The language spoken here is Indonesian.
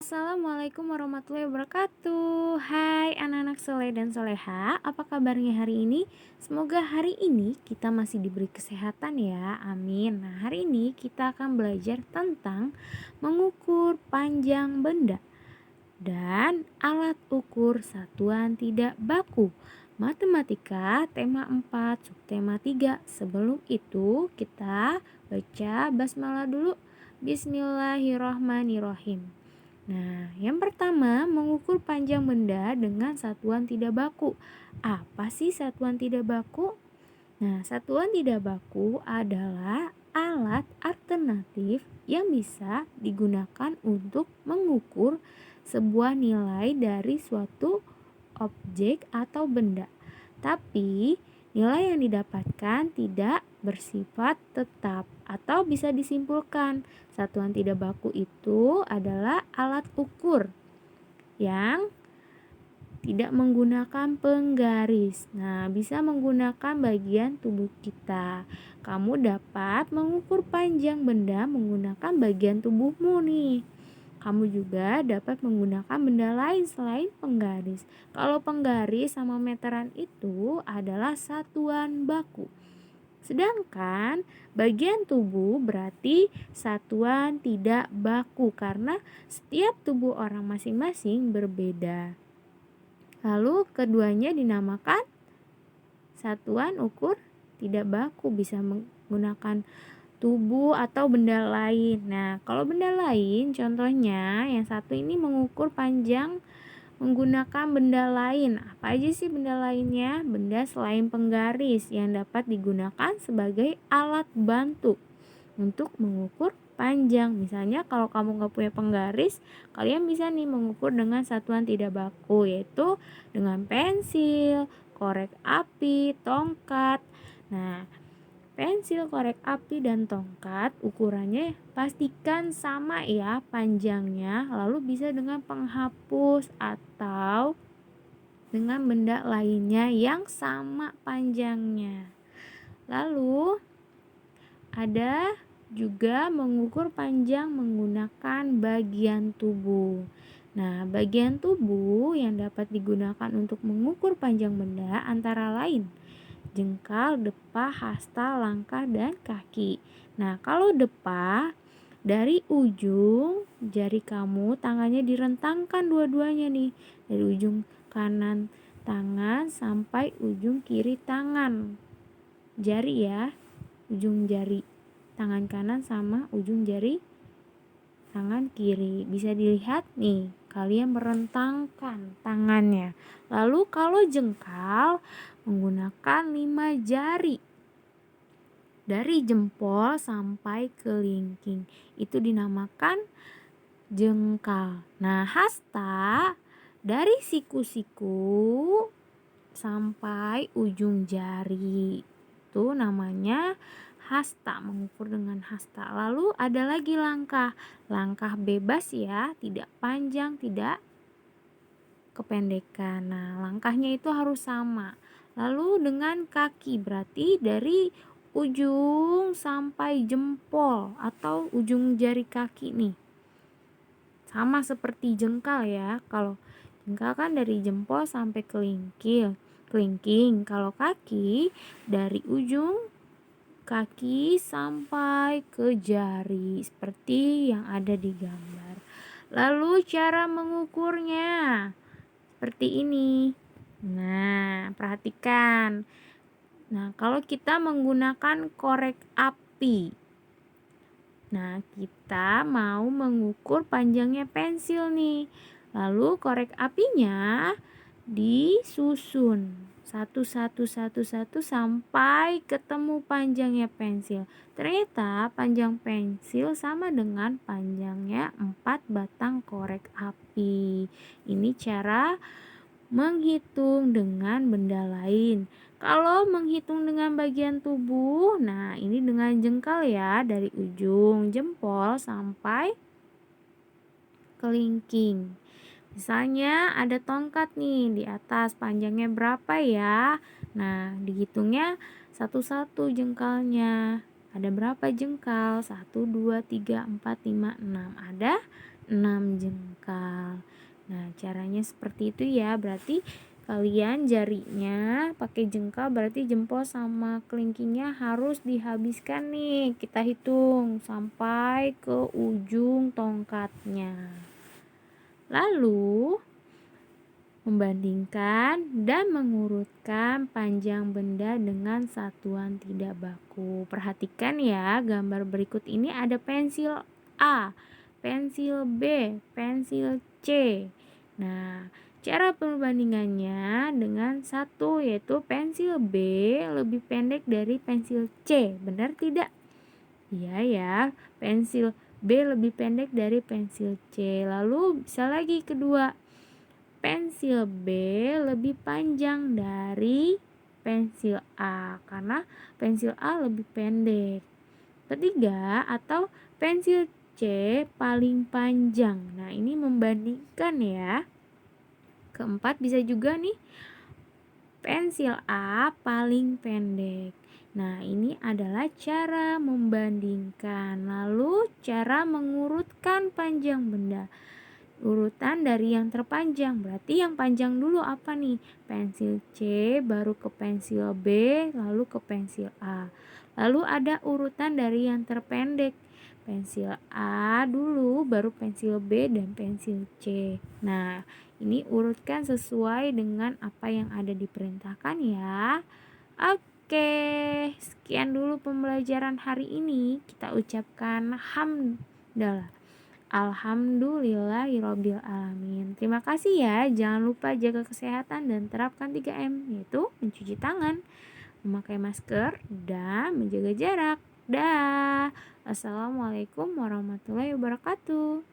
Assalamualaikum warahmatullahi wabarakatuh. Hai anak-anak soleh dan soleha, apa kabarnya hari ini? Semoga hari ini kita masih diberi kesehatan ya, amin. Nah, hari ini kita akan belajar tentang mengukur panjang benda dan alat ukur satuan tidak baku. Matematika tema 4 subtema 3. Sebelum itu kita baca basmalah dulu. Bismillahirrahmanirrahim. Nah, yang pertama, mengukur panjang benda dengan satuan tidak baku. Apa sih satuan tidak baku? Nah, satuan tidak baku adalah alat alternatif yang bisa digunakan untuk mengukur sebuah nilai dari suatu objek atau benda. Tapi, nilai yang didapatkan tidak bersifat tetap atau bisa disimpulkan satuan tidak baku itu adalah alat ukur yang tidak menggunakan penggaris. Nah, bisa menggunakan bagian tubuh kita. Kamu dapat mengukur panjang benda menggunakan bagian tubuhmu nih. Kamu juga dapat menggunakan benda lain selain penggaris. Kalau penggaris sama meteran itu adalah satuan baku. Sedangkan bagian tubuh berarti satuan tidak baku karena setiap tubuh orang masing-masing berbeda. Lalu keduanya dinamakan satuan ukur tidak baku, bisa menggunakan tubuh atau benda lain. Nah, kalau benda lain contohnya yang satu ini mengukur panjang menggunakan benda lain. Apa aja sih benda lainnya? Benda selain penggaris yang dapat digunakan sebagai alat bantu untuk mengukur panjang. Misalnya kalau kamu nggak punya penggaris, kalian bisa nih mengukur dengan satuan tidak baku, yaitu dengan pensil, korek api, tongkat. Nah, pensil, korek api, dan tongkat ukurannya pastikan sama ya panjangnya. Lalu bisa dengan penghapus atau dengan benda lainnya yang sama panjangnya. Lalu ada juga mengukur panjang menggunakan bagian tubuh. Nah, bagian tubuh yang dapat digunakan untuk mengukur panjang benda antara lain jengkal, depa, hasta, langkah, dan kaki. Nah, kalau depa, dari ujung jari kamu tangannya direntangkan dua-duanya nih, dari ujung kanan tangan sampai ujung kiri tangan. Jari ya, ujung jari tangan kanan sama ujung jari tangan kiri. Bisa dilihat nih, kalian merentangkan tangannya. Lalu kalau jengkal menggunakan 5 jari dari jempol sampai kelingking, itu dinamakan jengkal. Nah, hasta dari siku-siku sampai ujung jari, itu namanya hasta, mengukur dengan hasta. Lalu ada lagi langkah. Langkah bebas ya, tidak panjang, tidak kependekan. Nah, langkahnya itu harus sama. Lalu dengan kaki berarti dari ujung sampai jempol atau ujung jari kaki nih. Sama seperti jengkal ya. Kalau jengkal kan dari jempol sampai kelingking. Kalau kaki dari ujung kaki sampai ke jari seperti yang ada di gambar. Lalu cara mengukurnya seperti ini. Nah, perhatikan. Nah, kalau kita menggunakan korek api, nah kita mau mengukur panjangnya pensil nih. Lalu korek apinya disusun satu sampai ketemu panjangnya pensil. Ternyata panjang pensil sama dengan panjangnya 4 batang korek api. Ini cara menghitung dengan benda lain. Kalau menghitung dengan bagian tubuh, nah ini dengan jengkal ya, dari ujung jempol sampai kelingking. Misalnya ada tongkat nih di atas, panjangnya berapa ya? Nah, dihitungnya satu-satu jengkalnya. Ada berapa jengkal? 1, 2, 3, 4, 5, 6. Ada 6 jengkal. Nah, caranya seperti itu ya. Berarti kalian jarinya pakai jengkal, berarti jempol sama kelingkingnya harus dihabiskan nih. Kita hitung sampai ke ujung tongkatnya. Lalu membandingkan dan mengurutkan panjang benda dengan satuan tidak baku. Perhatikan ya, gambar berikut ini ada pensil A, pensil B, pensil C. Nah, cara perbandingannya dengan satu, yaitu pensil B lebih pendek dari pensil C. Benar tidak? Iya ya, pensil B lebih pendek dari pensil C. Lalu bisa lagi kedua, pensil B lebih panjang dari pensil A karena pensil A lebih pendek. Ketiga, atau pensil C paling panjang. Nah, ini membandingkan ya. Keempat, bisa juga nih pensil A paling pendek. Nah, ini adalah cara membandingkan. Lalu cara mengurutkan panjang benda. Urutan dari yang terpanjang, berarti yang panjang dulu apa nih? Pensil C, baru ke pensil B, lalu ke pensil A. Lalu ada urutan dari yang terpendek, pensil A dulu, baru pensil B dan pensil C. Nah, ini urutkan sesuai dengan apa yang ada diperintahkan ya. Oke, sekian dulu pembelajaran hari ini. Kita ucapkan hamdalah. Alhamdulillahirabbil alamin. Terima kasih ya. Jangan lupa jaga kesehatan dan terapkan 3M, yaitu mencuci tangan, memakai masker, dan menjaga jarak. Dah. Assalamualaikum warahmatullahi wabarakatuh.